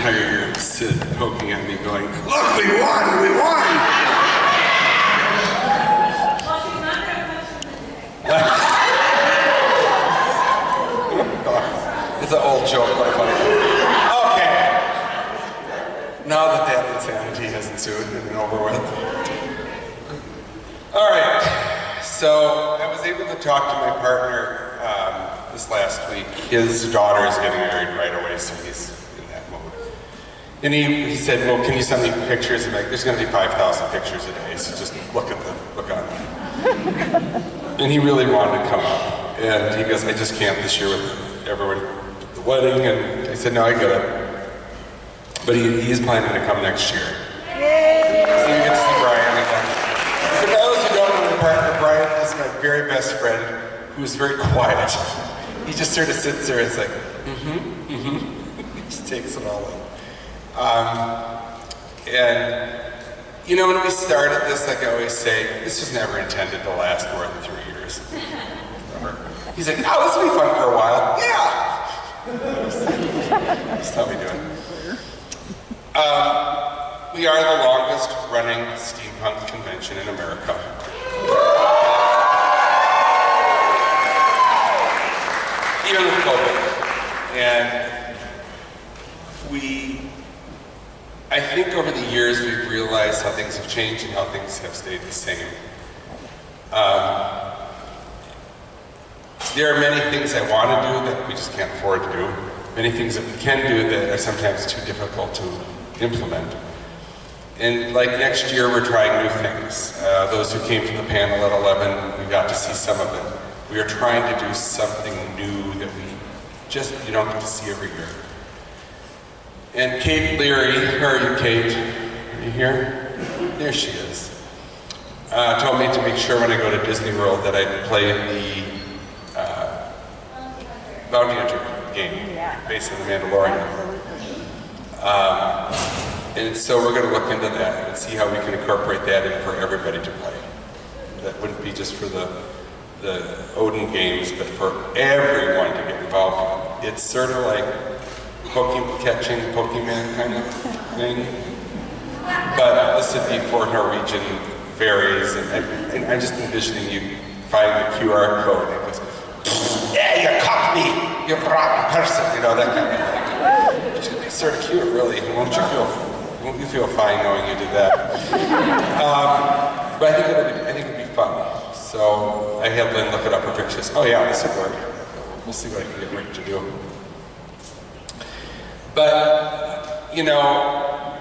entire Sid poking at me going, look, we won, we won! It's an old joke, but funny. Okay. Now that that insanity has ensued and been over with. All right. So I was able to talk to my partner this last week. His daughter is getting married right away, so he's in that mode. And he said, well, can you send me pictures? I'm like, there's going to be 5,000 pictures a day, so just look on them. And he really wanted to come up. And he goes, I just can't this year with everyone at the wedding. And I said, no, I get it. But he's planning to come next year. Yay! So you get to see Brian again. For those who don't know my partner, Brian is my very best friend, who is very quiet. He just sort of sits there and is like, he just takes it all in. And, you know, when we started this, like I always say, this was never intended to last more than 3 years. Never. He's like, oh, this will be fun for a while. Yeah! That's how we do it. We are the longest running steampunk convention in America. Even with COVID. And I think over the years we've realized how things have changed and how things have stayed the same. There are many things I want to do that we just can't afford to do. Many things that we can do that are sometimes too difficult to implement. And like next year, we're trying new things. Those who came to the panel at 11, we got to see some of it. We are trying to do something new that you don't get to see every year. And Kate Leary, where are you, Kate? Are you here? There she is. Told me to make sure when I go to Disney World that I play in the Bounty Hunter game, based on the Mandalorian. And so we're going to look into that and see how we can incorporate that in for everybody to play. That wouldn't be just for the Odin games, but for everyone to get involved in. It's sort of like catching Pokemon kind of thing. But this would be for Norwegian fairies, and I'm just envisioning you find the QR code and it goes, yeah, you caught me, you rotten person, you know, that kind of thing. It's gonna be sort of cute, really. Won't you feel fine knowing you did that? But I think it'd be fun. So I had Lynn look it up for pictures. Oh yeah, this would work. We'll see what I can get Rick to do. But, you know,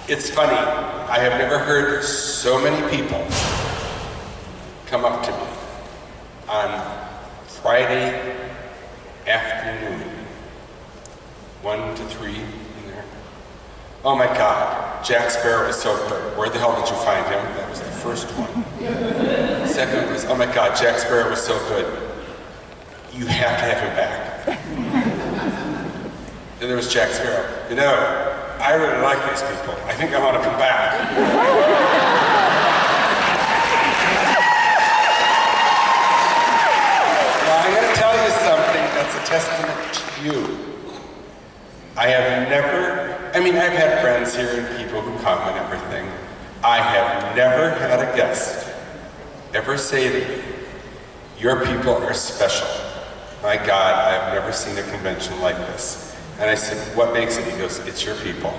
it's funny. I have never heard so many people come up to me on Friday afternoon, 1 to 3 in there. Oh my God, Jack Sparrow is so good. Where the hell did you find him? That was the first one. Second was, oh my God, Jack Sparrow was so good. You have to have him back. Then there was Jack Sparrow. You know, I really like these people. I think I want to come back. Now, I'm going to tell you something that's a testament to you. I've had friends here and people who come and everything. I have never had a guest ever say to me, your people are special. My God, I've never seen a convention like this. And I said, what makes it? He goes, it's your people.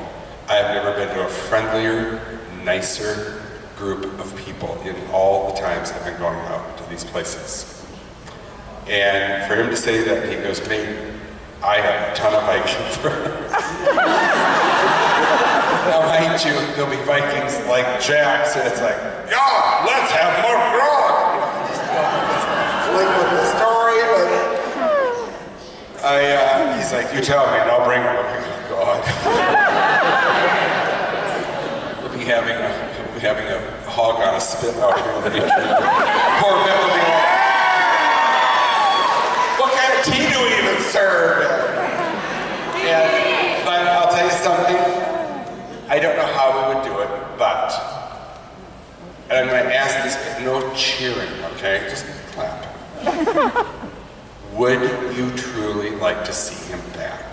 I've never been to a friendlier, nicer group of people in all the times I've been going out to these places. And for him to say that, he goes, mate, I have a ton of Viking friends. Now mind you, there'll be Vikings like Jack, so it's like, yeah, let's have more grog! Fling with the story, but he's like, you tell me and I'll bring him. I'm like, oh God. We'll be having a hog on a spit out here with an poor Bill will be like, what kind of tea do we even serve? But I'll tell you something, I don't know how we would do it, but, and I'm going to ask this, but no cheering, okay? Just clap. Would you truly like to see him back?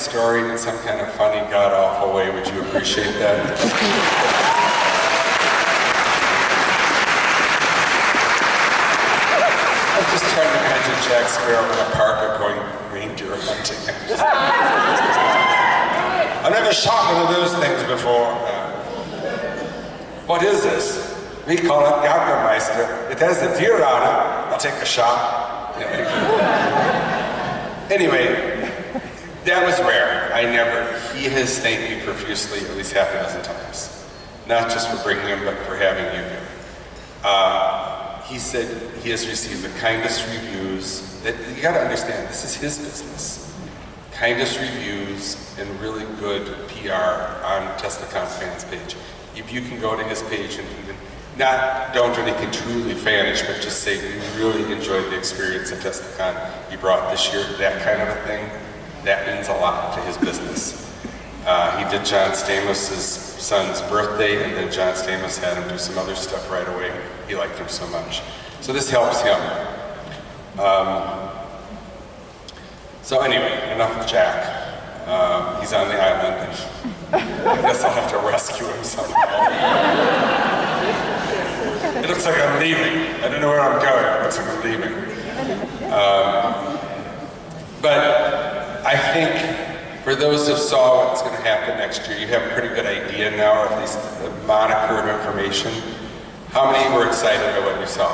story in some kind of funny, god-awful way, would you appreciate that? I'm just trying to imagine Jack Sparrow in a parka going reindeer hunting. I've never shot one of those things before. What is this? We call it Jagdmeister. It has a deer on it. I'll take a shot. Anyway, that was rare. He has thanked me profusely at least half a dozen times. Not just for bringing him, but for having you here. He said he has received the kindest reviews. That you gotta understand, this is his business. Kindest reviews and really good PR on TeslaCon fans page. If you can go to his page and even, don't do anything truly fanish, but just say we really enjoyed the experience at TeslaCon he brought this year, that kind of a thing, that means a lot to his business. He did John Stamos' son's birthday, and then John Stamos had him do some other stuff right away. He liked him so much. So this helps him. So anyway, enough of Jack. He's on the island, and I guess I'll have to rescue him somehow. It looks like I'm leaving. I don't know where I'm going. It looks like I'm leaving. But I think for those who saw what's going to happen next year, you have a pretty good idea now, or at least a moniker of information. How many were excited by what you saw?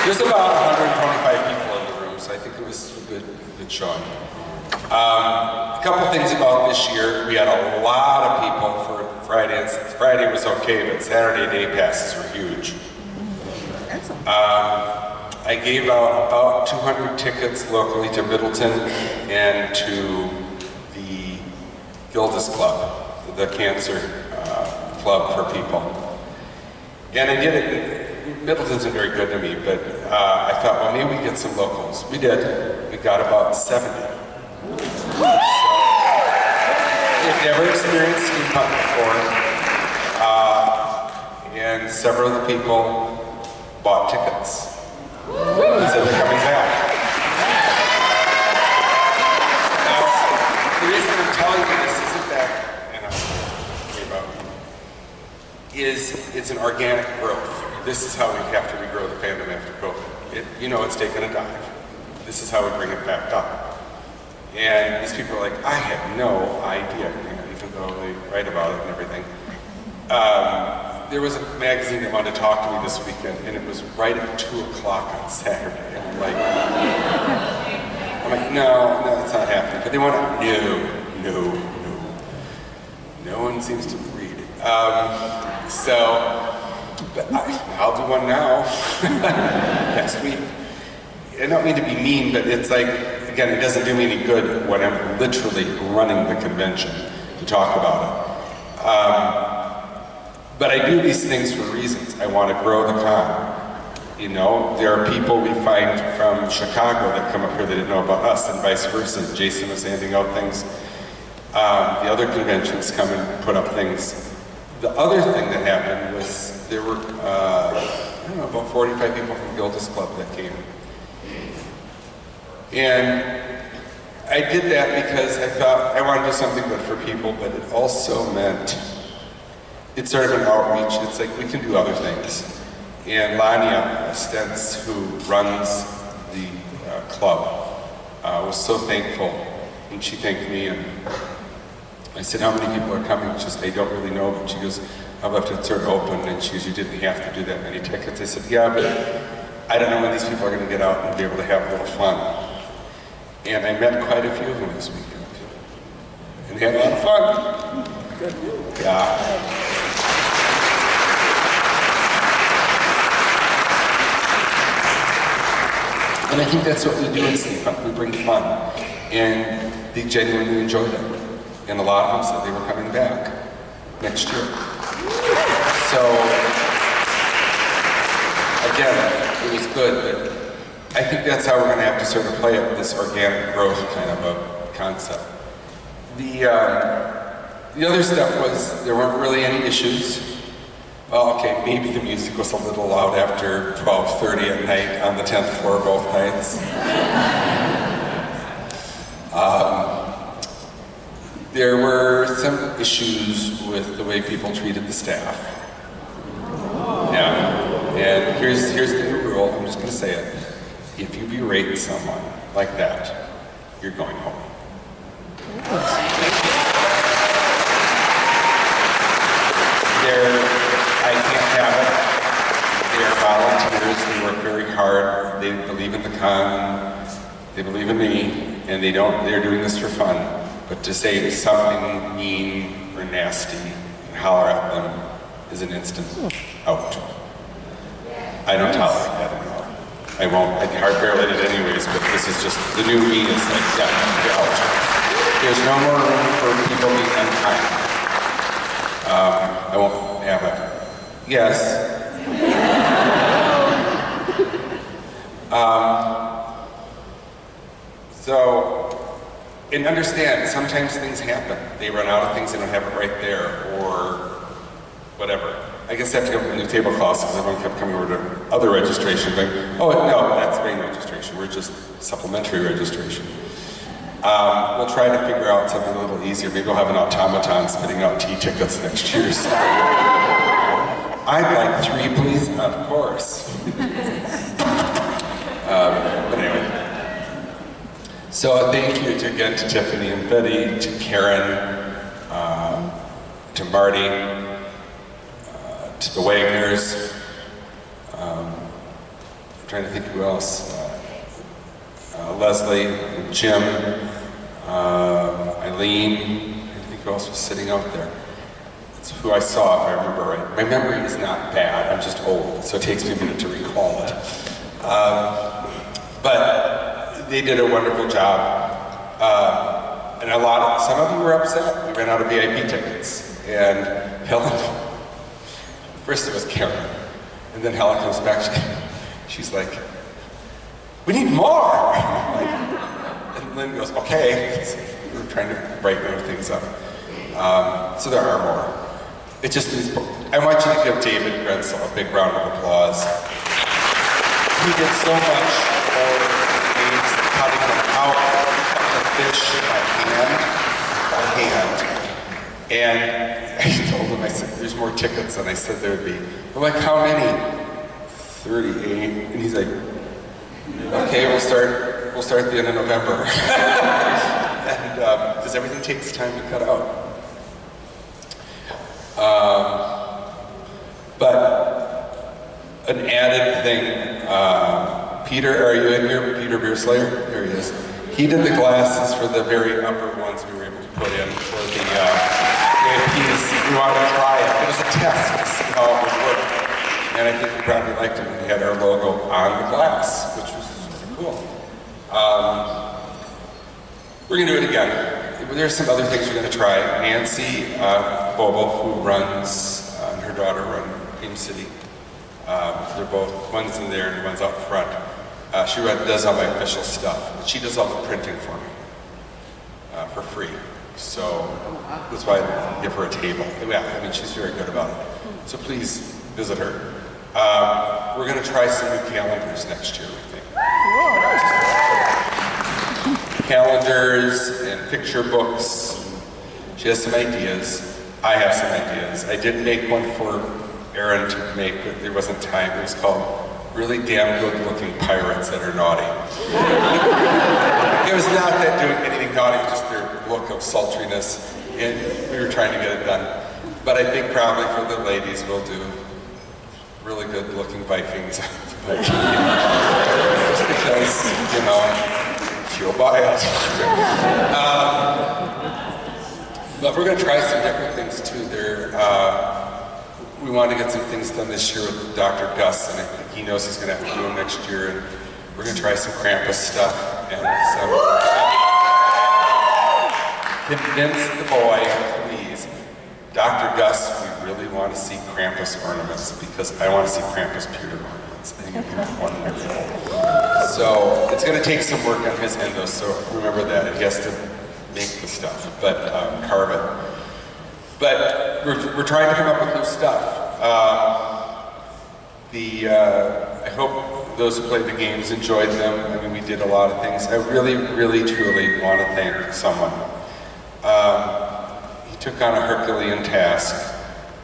There's about 125 people in the room, so I think it was a good showing. A couple things about this year. We had a lot of people for Friday. Friday was okay, but Saturday day passes were huge. I gave out about 200 tickets locally to Middleton and to the Gildas Club, the cancer club for people. And I did it, Middleton's been very good to me, but I thought, well, maybe we get some locals. We did. We got about 70. So, they've never experienced ski punk before. And several of the people bought tickets. He said they're coming back. Now, the reason I'm telling you this isn't that, it's an organic growth. This is how we have to regrow the fandom after COVID. It's taken a dive. This is how we bring it back up. And these people are like, I had no idea, even though they write about it and everything. There was a magazine that wanted to talk to me this weekend, and it was right at 2 o'clock on Saturday. And I'm like, no, it's not happening. But they want to, no one seems to read it. But I'll do one now, next week. I don't mean to be mean, but it's like, again, it doesn't do me any good when I'm literally running the convention to talk about it. But I do these things for reasons. I want to grow the con. There are people we find from Chicago that come up here that didn't know about us, and vice versa. Jason was handing out things. The other conventions come and put up things. The other thing that happened was there were, about 45 people from Gildas Club that came. And I did that because I thought I wanted to do something good for people, but it also meant it's sort of an outreach. It's like we can do other things. And Lania Stentz, who runs the club, was so thankful. And she thanked me, and I said, how many people are coming? She said, I don't really know, but she goes, how about if it's sort of open? And she goes, you didn't have to do that many tickets. I said, yeah, but I don't know when these people are going to get out and be able to have a little fun. And I met quite a few of them this weekend. And they had a lot of fun. Good. Yeah. And I think that's what we do in Ski Punk. We bring fun. And they genuinely enjoyed it. And a lot of them said they were coming back next year. So, again, it was good, but I think that's how we're going to have to sort of play it, this organic growth kind of a concept. The other stuff was, there weren't really any issues. Well, okay, maybe the music was a little loud after 12:30 at night on the 10th floor both nights. There were some issues with the way people treated the staff. Yeah, and here's the new rule, I'm just gonna say it. If you berate someone like that, you're going home. I can't have it. They're volunteers, they work very hard, they believe in the con, they believe in me, and they're doing this for fun. But to say something mean or nasty and holler at them is an instant out. I don't tolerate that anymore. I won't, I'd barely did it anyways, but this is just, the new me is like, yeah, get out. There's no more room for people being unkind. I won't have it. Yes. And understand, sometimes things happen. They run out of things, they don't have it right there, or whatever. I guess I have to go to the new tablecloths because everyone kept coming over to other registration, like, oh no, that's main registration, we're just supplementary registration. We'll try to figure out something a little easier. Maybe we'll have an automaton spitting out T-tickets next year. So. I'd like 3, please. Of course. But anyway. So thank you again to Tiffany and Betty, to Karen, to Marty, to the Wagners. I'm trying to think who else. Leslie, and Jim, Eileen, I think who else was sitting out there. That's who I saw, if I remember right. My memory is not bad, I'm just old, so it takes me a minute to recall it. But they did a wonderful job. And some of them were upset. We ran out of VIP tickets. And Helen, first it was Karen, and then Helen comes back, she's like, we need more! And Lynn goes, okay. We're trying to brighten things up. So there are more. It just means, I want you to give David Grensel a big round of applause. He did so much for games, cutting them out, cutting the fish by hand. And I told him, I said, there's more tickets than I said there would be. I'm like, how many? 38. And he's like, okay, we'll start at the end of November. And because everything takes time to cut out. But an added thing, Peter, are you in here? Peter Beerslayer? There he is. He did the glasses for the very upper ones we were able to put in for the APs. We wanted to try it. It was a test to see how it would work. And I think we probably liked it when we had our logo on the glass, which was super cool. We're going to do it again. There's some other things we're going to try. Nancy Bobo, who runs, and her daughter run Cream City. They're both, one's in there and one's out front. She does all my official stuff. She does all the printing for me, for free. So that's why I give her a table. Yeah, I mean, she's very good about it. So please visit her. We're going to try some new calendars next year, I think. Calendars and picture books. She has some ideas. I have some ideas. I did make one for Aaron to make, but there wasn't time. It was called Really Damn Good Looking Pirates That Are Naughty. It was not that doing anything naughty, just their look of sultriness, and we were trying to get it done. But I think probably for the ladies we'll do really good looking Vikings. Just because, you know, she'll buy it. But we're going to try some different things too. We want to get some things done this year with Dr. Gus, and I think he knows he's going to have to do them next year. And we're going to try some Krampus stuff and some. Convince the boy, please. Dr. Gus, we really want to see Krampus ornaments because I want to see Krampus pewter ornaments. I think it'd be wonderful. So it's going to take some work on his end, though. So remember that he has to make the stuff, but carve it. But we're trying to come up with new stuff. I hope those who played the games enjoyed them. I mean, we did a lot of things. I really, really, truly want to thank someone. He took on a Herculean task,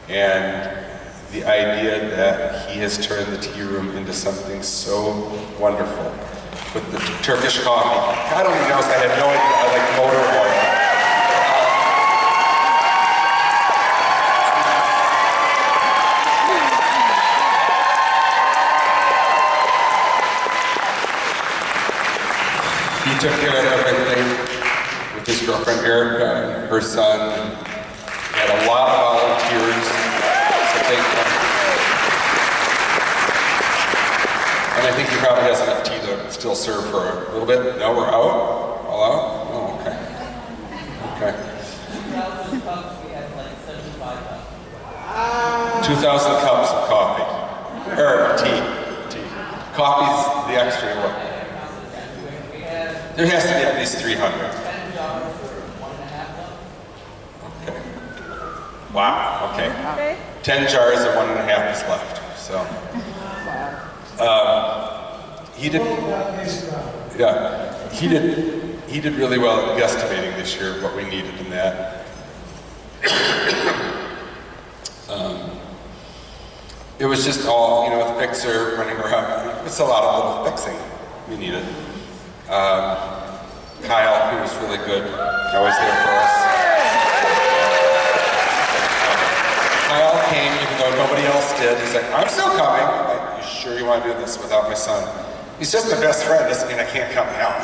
and the idea that he has turned the tea room into something so wonderful with the Turkish coffee. God only knows, I had no idea I like motor oil. He took care of everything with his girlfriend Erica and her son. He had a lot of volunteers, so thank you. And I think he probably has enough tea to still serve for a little bit. No, we're out? All out? Oh, okay. Okay. 2,000 cups, we had like 75 cups. 2,000 cups of coffee. Or tea. Coffee's the extra what? There has to be at least 300. Okay. Wow, okay. 10 jars and 1.5 is left, so. He did, yeah, he did really well at guesstimating this year what we needed in that. It was just all, with Fixer running around. It's a lot of little fixing we needed. Kyle, who was really good, always there for us. Kyle came even though nobody else did. He's like, I'm still coming. I'm like, you sure you want to do this without my son? He's just my best friend, doesn't mean I can't come and help.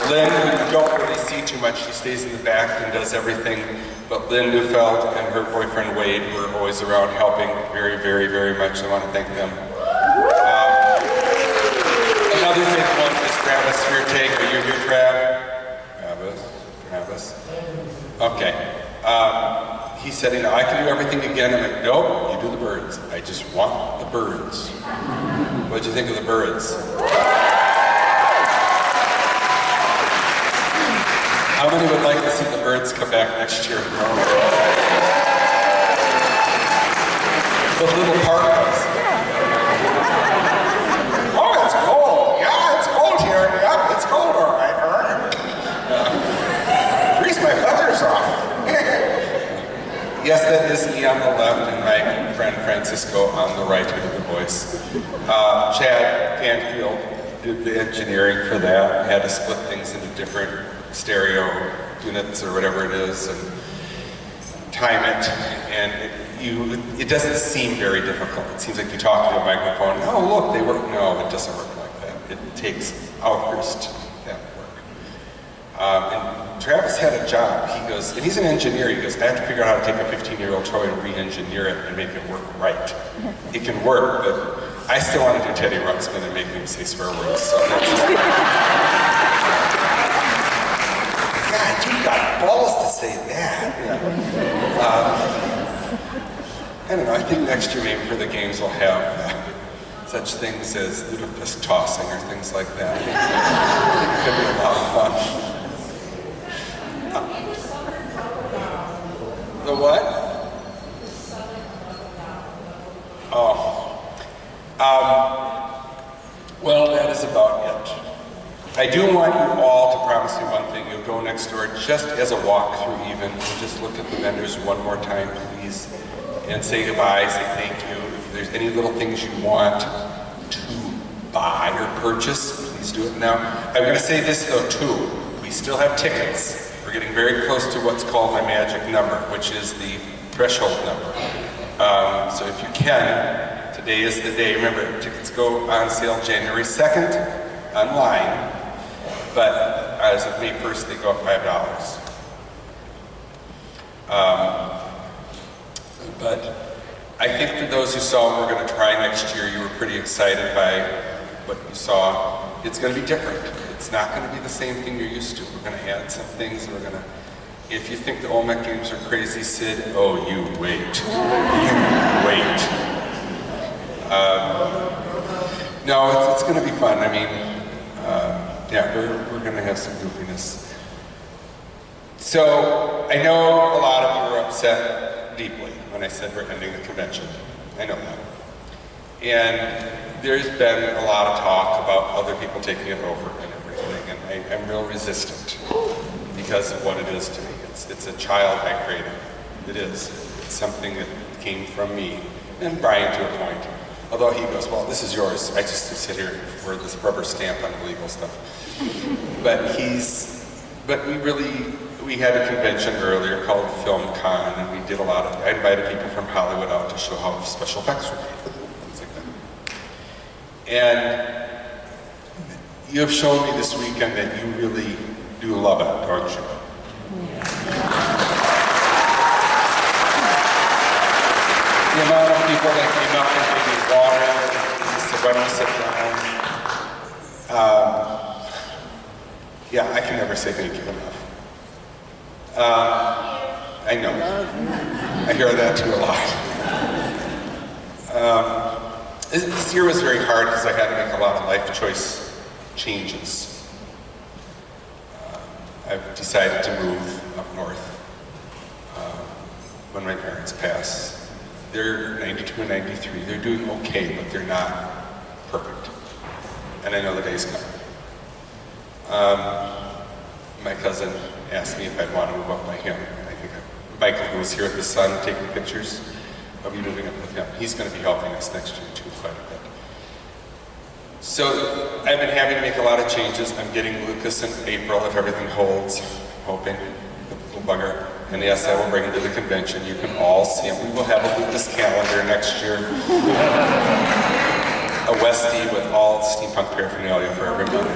Lynn, who you don't really see too much, she stays in the back and does everything. But Lynn Neufeld and her boyfriend Wade were always around helping very, very, very much. I want to thank them. Another big one is Travis, your take. Are you here, Travis? Okay. He said, I can do everything again. I'm like, nope, you do the birds. I just want the birds. What'd you think of the birds? How many would like to see the birds come back next year? Those little parkas. Oh, it's cold. Yeah, it's cold here. Yep, it's cold, all right. Freeze my feathers off. Yes, that is me on the left and my friend Francisco on the right who did the voice. Chad Canfield did the engineering for that. Had to split things into different stereo units or whatever it is and time it. And it doesn't seem very difficult. It seems like you talk to a microphone, oh look, they work. No, it doesn't work like that. It takes hours to make that work. And Travis had a job. He goes, and he's an engineer, he goes, I have to figure out how to take a 15-year-old toy and re-engineer it and make it work right. It can work, but I still want to do Teddy Ruxpin and make him say swear words. So God, you've got balls to say that. Yeah. I don't know, I think next year maybe for the games we'll have such things as ludicrous tossing or things like that. It could be a lot of fun. The what? Well, that is about it. I do want you all to promise me one thing. You'll go next door just as a walkthrough even, and just look at the vendors one more time, please, and say goodbye, say thank you. If there's any little things you want to buy or purchase, please do it now. I'm going to say this though too. We still have tickets. We're getting very close to what's called my magic number, which is the threshold number. So if you can, today is the day. Remember, tickets go on sale January 2nd online, but as of May 1st, they go up $5. But I think for those who saw what we're going to try next year, you were pretty excited by what you saw. It's going to be different. It's not going to be the same thing you're used to. We're going to add some things. We're going to, if you think the Olmec games are crazy, Sid, oh, you wait. You wait. No, it's going to be fun. I mean, yeah, we're going to have some goofiness. So I know a lot of you were upset deeply when I said we're ending the convention. I know that. And there's been a lot of talk about other people taking it over and everything, and I'm real resistant because of what it is to me. It's a child I created. It is. It's something that came from me, and Brian to a point. Although he goes, well, this is yours. I just sit here for this rubber stamp on the legal stuff. But we had a convention earlier called FilmCon, and we did I invited people from Hollywood out to show how special effects were made, things like that. And you have shown me this weekend that you really do love it, don't you? The amount of people that came up and gave me water, and said, why don't you sit down? Yeah, I can never say thank you enough. I know. I hear that too a lot. This year was very hard because I had to make a lot of life choice changes. I've decided to move up north when my parents pass. They're 92 and 93. They're doing okay, but they're not perfect. And I know the day's coming. My cousin asked me if I'd want to move up by him. I think Michael, who was here at the Sun taking pictures, I'll be moving up with him. He's going to be helping us next year too, quite a bit. So I've been having to make a lot of changes. I'm getting Lucas in April if everything holds, hoping, the little bugger. And yes, I will bring him to the convention. You can all see him. We will have a Lucas calendar next year. A Westie with all steampunk paraphernalia for every month.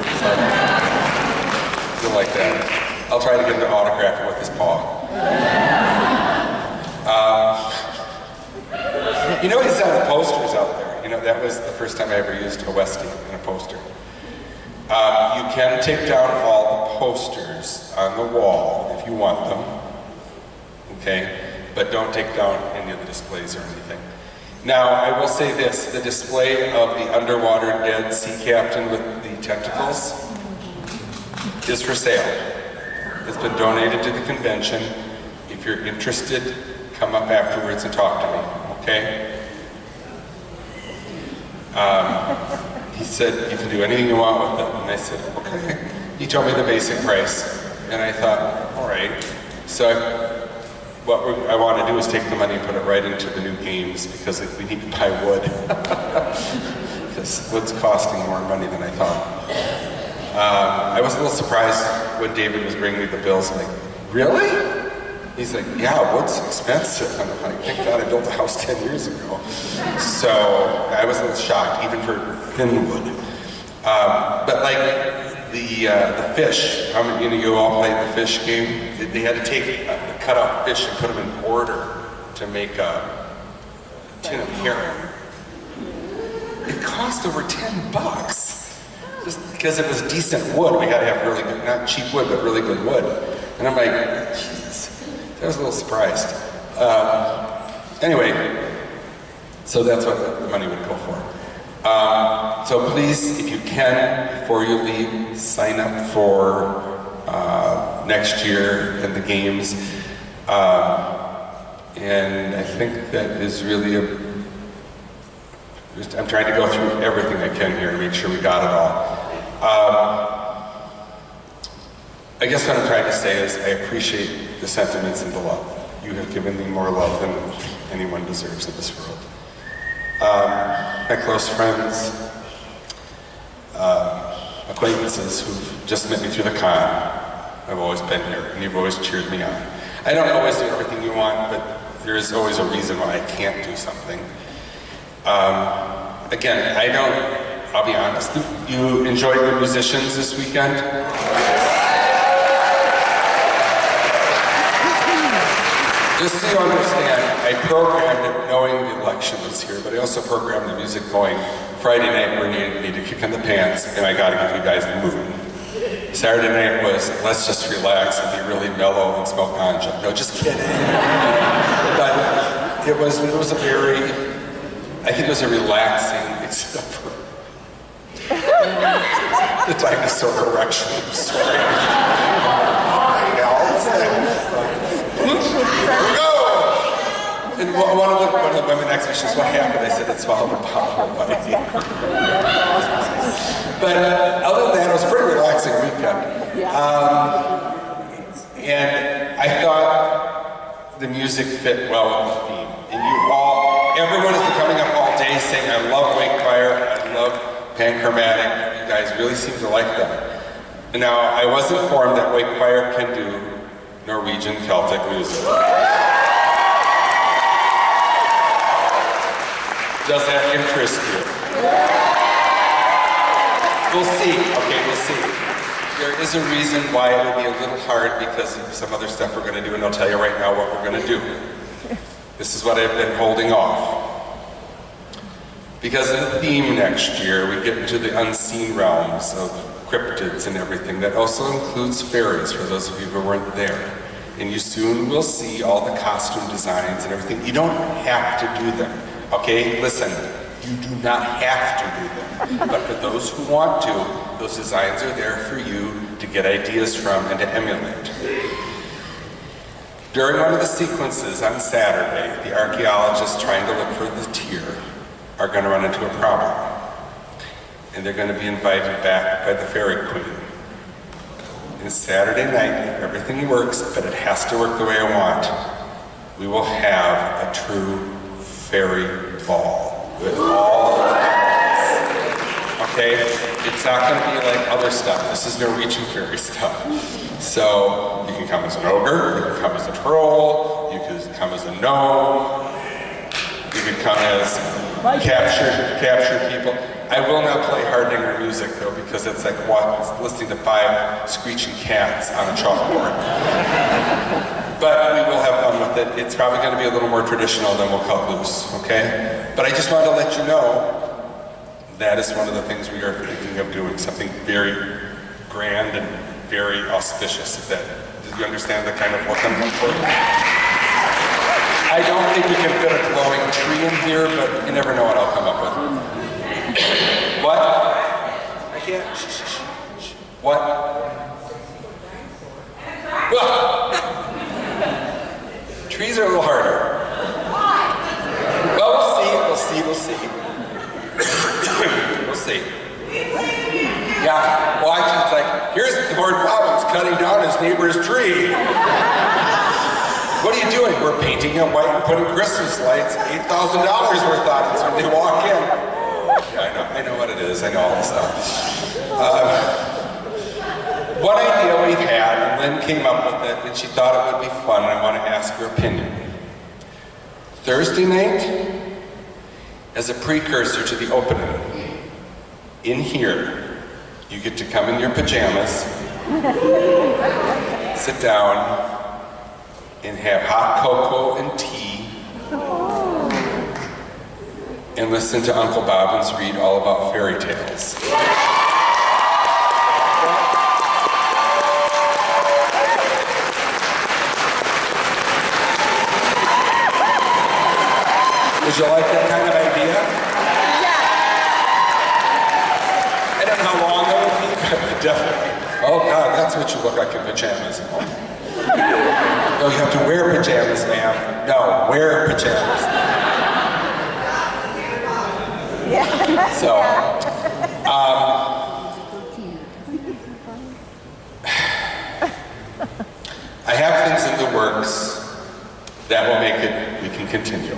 You'll like that. I'll try to get him to autograph it with his paw. You know, he's on the posters out there. You know, that was the first time I ever used a Westie in a poster. You can take down all the posters on the wall if you want them. Okay? But don't take down any of the displays or anything. Now, I will say this, the display of the underwater dead sea captain with the tentacles is for sale. It's been donated to the convention. If you're interested, come up afterwards and talk to me, okay? He said, you can do anything you want with it. And I said, okay. He told me the basic price. And I thought, all right. So what I want to do is take the money and put it right into the new games because we need to buy wood. Because wood's costing more money than I thought. I was a little surprised when David was bringing me the bills. I'm like, really? He's like, yeah, wood's expensive. And I'm like, thank God I built a house 10 years ago. So I was a little shocked, even for thin wood. But like the fish, you all played the fish game. They had to take cut out fish and put them in order to make a tin of herring. It cost over $10. Just because it was decent wood. We had to have really good, not cheap wood, but really good wood. And I'm like, jeez. I was a little surprised. Anyway, so that's what the money would go for. So please, if you can, before you leave, sign up for next year in the games. And I think that is really I'm trying to go through everything I can here to make sure we got it all. I guess what I'm trying to say is I appreciate the sentiments and the love. You have given me more love than anyone deserves in this world. My close friends, acquaintances who've just met me through the con, I've always been here and you've always cheered me on. I don't always do everything you want, but there is always a reason why I can't do something. Again, I'll be honest, you enjoyed the musicians this weekend? Just so you understand, I programmed it knowing the election was here, but I also programmed the music going Friday night where you need to kick in the pants, and I gotta get you guys moving. Saturday night was, let's just relax and be really mellow and smoke ganja. No, just kidding. But it was a very, I think it was a relaxing, except for the dinosaur erection. Sorry. Here we go. And one of the women next to me, she says, what happened? I said, it swallowed a bottle of wine. But other than that, it was a pretty relaxing weekend. And I thought the music fit well with the theme. And everyone has been coming up all day saying, I love Wake Choir, I love Panchromatic. You guys really seem to like them. And now, I was informed that Wake Choir can do Norwegian Celtic music. Does that interest you? We'll see, okay, we'll see. There is a reason why it will be a little hard because of some other stuff we're going to do, and I'll tell you right now what we're going to do. This is what I've been holding off. Because of the theme next year, we get into the unseen realms of cryptids and everything. That also includes fairies, for those of you who weren't there. And you soon will see all the costume designs and everything. You don't have to do them, okay? Listen, you do not have to do them. But for those who want to, those designs are there for you to get ideas from and to emulate. During one of the sequences on Saturday, the archaeologists trying to look for the tear are going to run into a problem. And they're going to be invited back by the fairy queen. And Saturday night, if everything works, but it has to work the way I want, we will have a true fairy ball with all the elements. Okay? It's not going to be like other stuff. This is Norwegian fairy stuff. So you can come as an ogre, you can come as a troll, you can come as a gnome, you can come as capture people. I will not play Hardinger music though, because it's like listening to 5 screeching cats on a chalkboard. But we will have fun with it. It's probably going to be a little more traditional than we'll cut loose, okay? But I just wanted to let you know that is one of the things we are thinking of doing, something very grand and very auspicious. Do you understand the kind of what I'm looking for? I don't think we can fit a glowing tree in here, but you never know what I'll come up with. What? I can't. What? Well, trees are a little harder. Well, we'll see. We'll see. Yeah, well actually it's like, here's Lord Robbins cutting down his neighbor's tree. What are you doing? We're painting it white and putting Christmas lights, $8,000 worth on it so when they walk in. Yeah, I know what it is. I know all the stuff. One idea we had, and Lynn came up with it, and she thought it would be fun, and I want to ask your opinion. Thursday night, as a precursor to the opening, in here, you get to come in your pajamas, sit down, and have hot cocoa and tea, and listen to Uncle Bobbins read all about fairy tales. Would you like that kind of idea? I don't know how long that would be, but definitely. Oh God, that's what you look like in pajamas. No, you have to wear pajamas, ma'am. No, wear pajamas. So, I have things in the works that will make it, we can continue.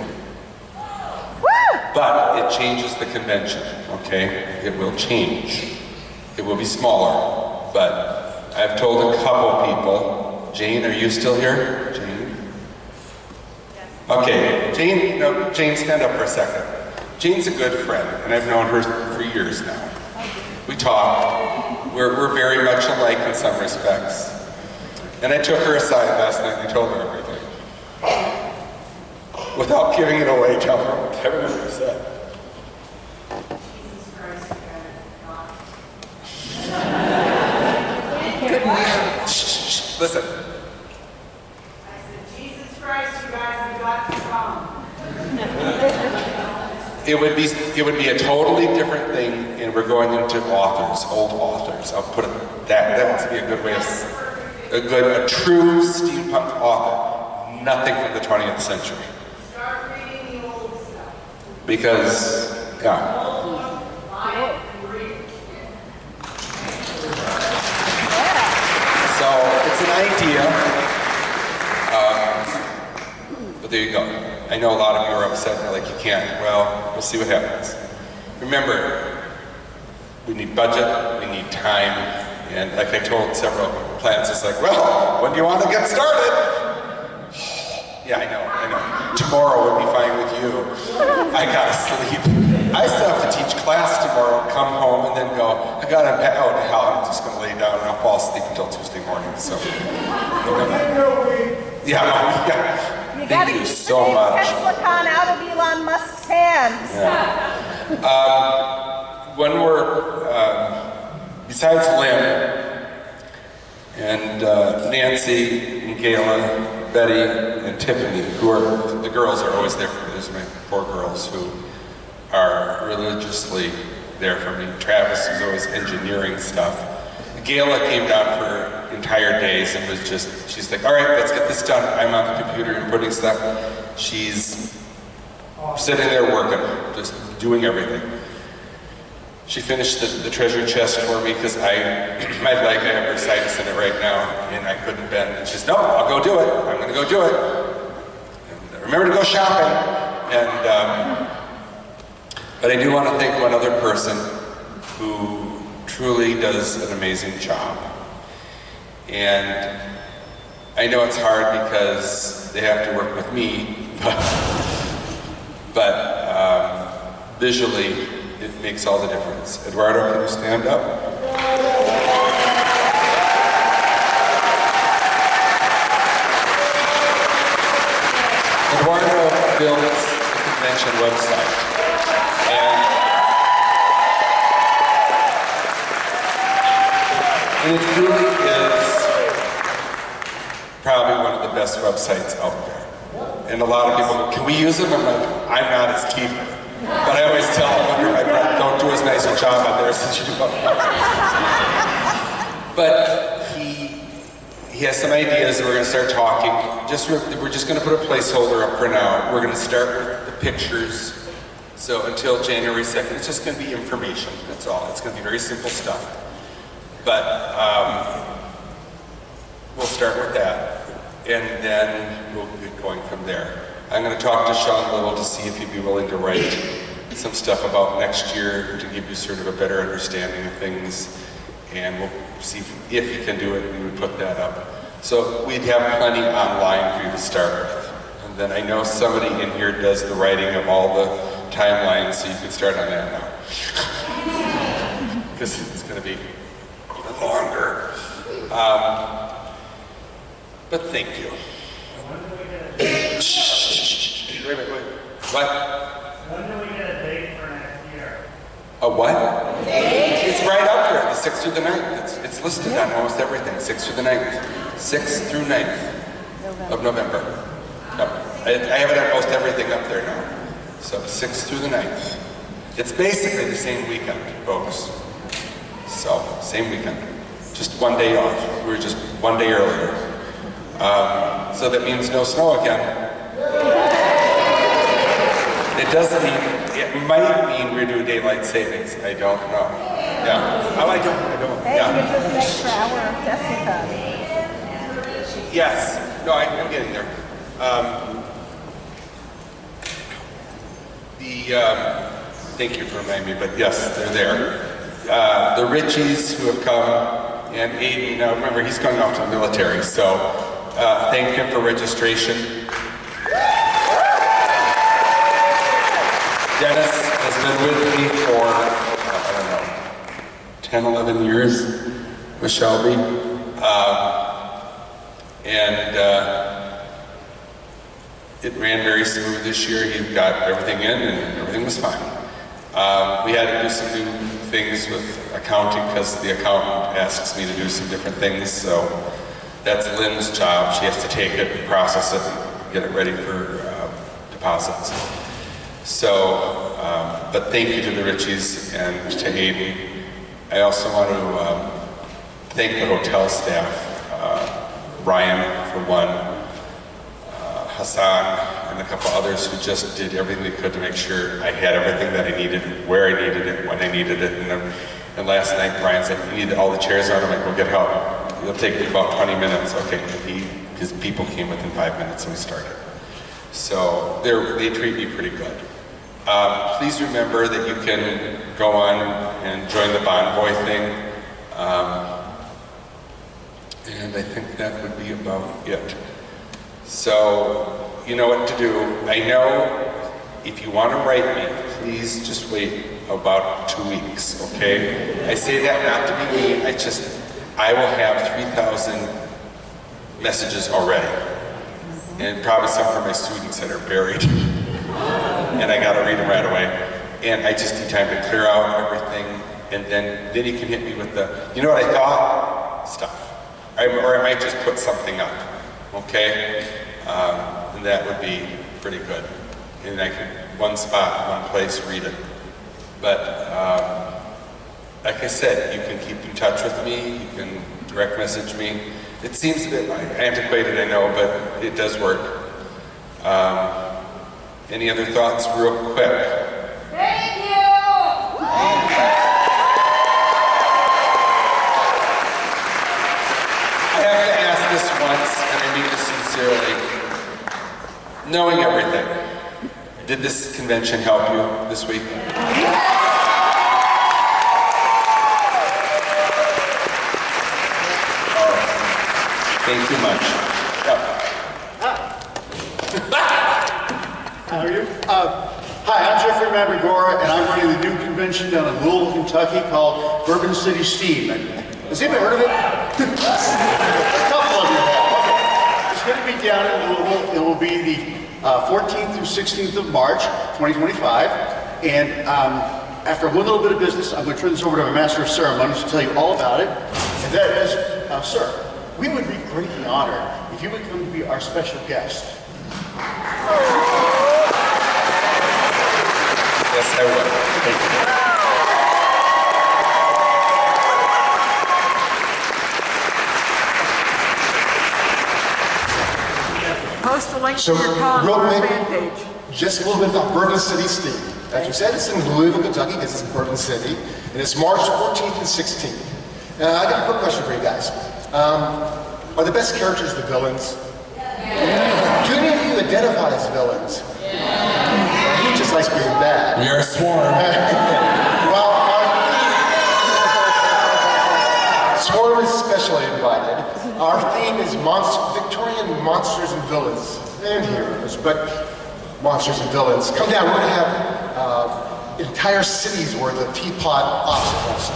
But it changes the convention, okay? It will change. It will be smaller, but I've told a couple people. Jane, are you still here? Jane? Okay, Jane, stand up for a second. Jane's a good friend, and I've known her for years now. We talk. We're very much alike in some respects. And I took her aside last night and I told her everything. Without giving it away, tell her what everyone said. Shh, listen. I said, Jesus Christ, you guys have got to come. It would be a totally different thing, and we're going into authors, old authors. I'll put it that would be a good way of a true steampunk author. Nothing from the 20th century. Start Because, yeah. So it's an idea, but there you go. I know a lot of you are upset and you're like, you can't. Well, we'll see what happens. Remember, we need budget, we need time, and like I told several plants, it's like, well, when do you want to get started? Yeah, I know. Tomorrow would be fine with you. I gotta sleep. I still have to teach class tomorrow, come home, and then go, I gotta, oh hell, I'm just gonna lay down and I'll fall asleep until Tuesday morning, so. Yeah. You gotta keep so much. TeslaCon out of Elon Musk's hands. Yeah. When we're, besides Lynn, and Nancy, and Gayla, Betty, and Tiffany, who are, the girls are always there for me. There's my 4 girls who are religiously there for me. Travis is always engineering stuff. Gayla came down for entire days and was just, she's like, all right, let's get this done. I'm on the computer and putting stuff. She's sitting there working, just doing everything. She finished the treasure chest for me because my leg, I have bursitis in it right now, and I couldn't bend. And she's, no, I'll go do it. I'm gonna go do it. And remember to go shopping. And, but I do want to thank one other person who truly does an amazing job. And I know it's hard because they have to work with me, but visually, it makes all the difference. Eduardo, can you stand up? Eduardo builds the convention website. And it really is probably one of the best websites out there. And a lot of people go, can we use them? I'm like, I'm not his keeper. But I always tell him under my breath, don't do as nice a job on there as you do on mine. But he has some ideas, and we're going to start talking. We're just going to put a placeholder up for now. We're going to start with the pictures. So until January 2nd, it's just going to be information. That's all. It's going to be very simple stuff. But we'll start with that, and then we'll get going from there. I'm going to talk to Sean Little to see if he'd be willing to write some stuff about next year to give you sort of a better understanding of things, and we'll see if he can do it, and we would put that up. So we'd have plenty online for you to start with. And then I know somebody in here does the writing of all the timelines, so you can start on that now. Because it's going to be even longer. But thank you. Wait. What? When do we get a date for next year? A what? It's right up there, the 6th through the 9th. It's listed on almost everything, 6th through the 9th. 6th through 9th of November. No, I have it on most everything up there now. So 6th through the 9th. It's basically the same weekend, folks. So, same weekend. Just one day off. We were just one day earlier. So that means no snow again. It doesn't mean, it might mean we're doing daylight savings. I don't know. Yeah. Oh, I don't. Hey, Yeah. you're just an extra hour of Jessica. Yes. No, I'm getting there. Thank you for reminding me, but yes, they're there. The Richies who have come, and Aiden, now remember, he's going off to the military, so thank him for registration. Dennis has been with me for, I don't know, 10, 11 years with Shelby. It ran very smooth this year. He got everything in and everything was fine. We had to do some new things with accounting because the accountant asks me to do some different things, so that's Lynn's job. She has to take it and process it and get it ready for deposits. So, but thank you to the Richies and to Aiden. I also want to thank the hotel staff, Ryan for one, Hassan, our and a couple others who just did everything they could to make sure I had everything that I needed, where I needed it, when I needed it. And last night, Brian said, "You need all the chairs out." I'm like, "We'll get help. It'll take me about 20 minutes." Okay, and his people came within 5 minutes and we started. So they treat me pretty good. Please remember that you can go on and join the Bonvoy thing. And I think that would be about it. So, you know what to do. I know if you want to write me, please just wait about 2 weeks, okay? I say that not to be mean, I will have 3,000 messages already. And probably some from my students that are buried. And I gotta read them right away. And I just need time to clear out everything. And then you can hit me with the, you know what I thought? Stuff. Or I might just put something up, okay? And that would be pretty good. And I can, one spot, one place, read it. But like I said, you can keep in touch with me, you can direct message me. It seems a bit antiquated, I know, but it does work. Any other thoughts real quick? Thank you! I have to ask this once, and I mean this sincerely. Knowing everything, did this convention help you this week? All right. Thank you much. Yep. How are you? Hi, I'm Jeffrey Mabigora, and I'm running the new convention down in Louisville, Kentucky called Bourbon City Steam. Has anybody heard of it? A couple of you have. Okay. It's going to be down in Louisville. It will be the 14th through 16th of March, 2025. And after one little bit of business, I'm going to turn this over to my Master of Ceremonies to tell you all about it. And that is, sir, we would be greatly honored if you would come to be our special guest. Yes, I will. Thank you. Post a link So, to your con real on our quick, fan page. just a little bit about Bourbon City Steam. As you said, it's in Louisville, Kentucky, because it's in Bourbon City, and it's March 14th and 16th. I got a quick question for you guys. Are the best characters the villains? Do any of you identify as villains? He just likes being bad. We are sworn. Well, Swarm is specially invited. Our theme is Victorian monsters and villains and heroes, but monsters and villains. Come down, we're going to have entire cities worth of teapot obstacles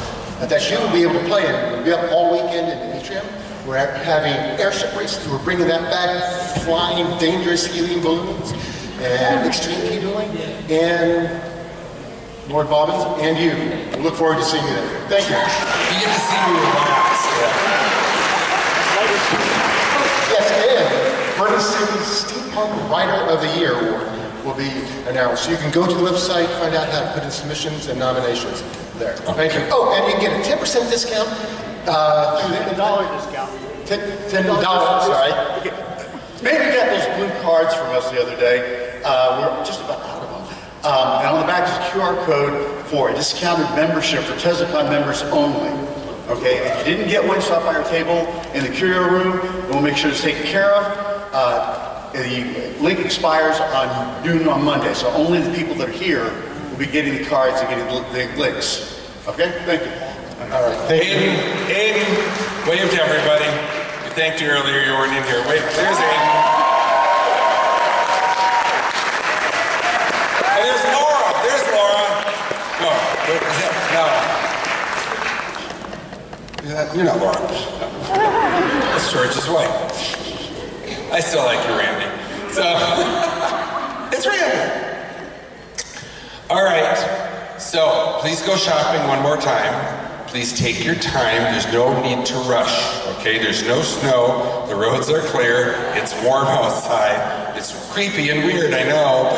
that you will be able to play in. We'll be up all weekend in the atrium. We're having airship races. We're bringing that back, flying dangerous helium balloons, and extreme key dueling, and Lord Bobbins, and you. We look forward to seeing you there. Thank you. You get to see me relax. Yes, and Bourbon City Steampunk Writer of the Year Award will be announced. So you can go to the website, find out how to put in submissions and nominations there. Thank you. Oh, and you get a 10% discount. $10 discount. $10, sorry. Okay. Maybe got those blue cards from us the other day. We're just about out of them. And on the back is a QR code for a discounted membership for TeslaCon members only. Okay, if you didn't get one, stop by our table in the curio room, and we'll make sure it's taken care of. The link expires on noon on Monday, so only the people that are here will be getting the cards and getting the links. Okay, thank you. All right, thank you. Aiden, wave to everybody. We thanked you earlier, you weren't in here. Wait, there's Aiden. And there's Laura. There's Laura. No, wait, is that? No. You're not Laura. No. That's George's wife. I still like you, Randy. So, it's Randy. All right. So, please go shopping one more time. Please take your time. There's no need to rush, okay? There's no snow. The roads are clear. It's warm outside. It's creepy and weird, I know,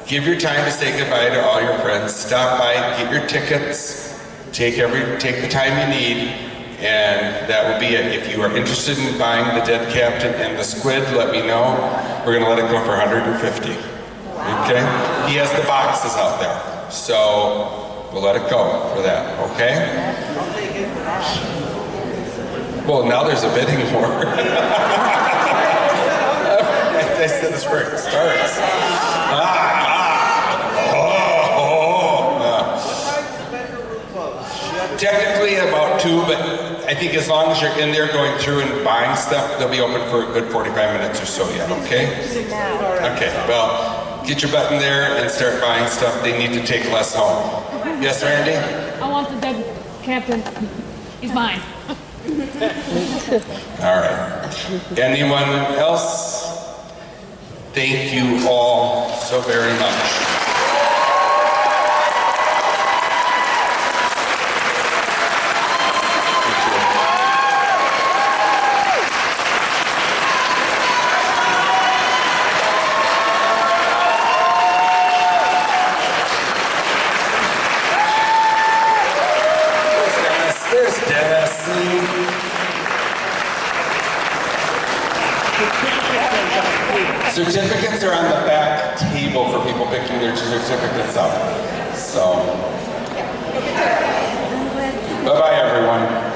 but give your time to say goodbye to all your friends. Stop by, get your tickets, take the time you need, And that will be it. If you are interested in buying the dead captain and the squid, let me know. We're gonna let it go for 150. Okay? He has the boxes out there. So we'll let it go for that, okay? Well, now there's a bidding war. I said this where it starts. Technically about 2, but I think as long as you're in there going through and buying stuff, they'll be open for a good 45 minutes or so yet, okay? Okay, well, get your butt in there and start buying stuff. They need to take less home. Yes, Randy? I want the dead captain. He's mine. All right. Anyone else? Thank you all so very much. There's Dennis. Certificates are on the back table for people picking their certificates up. So, bye-bye everyone.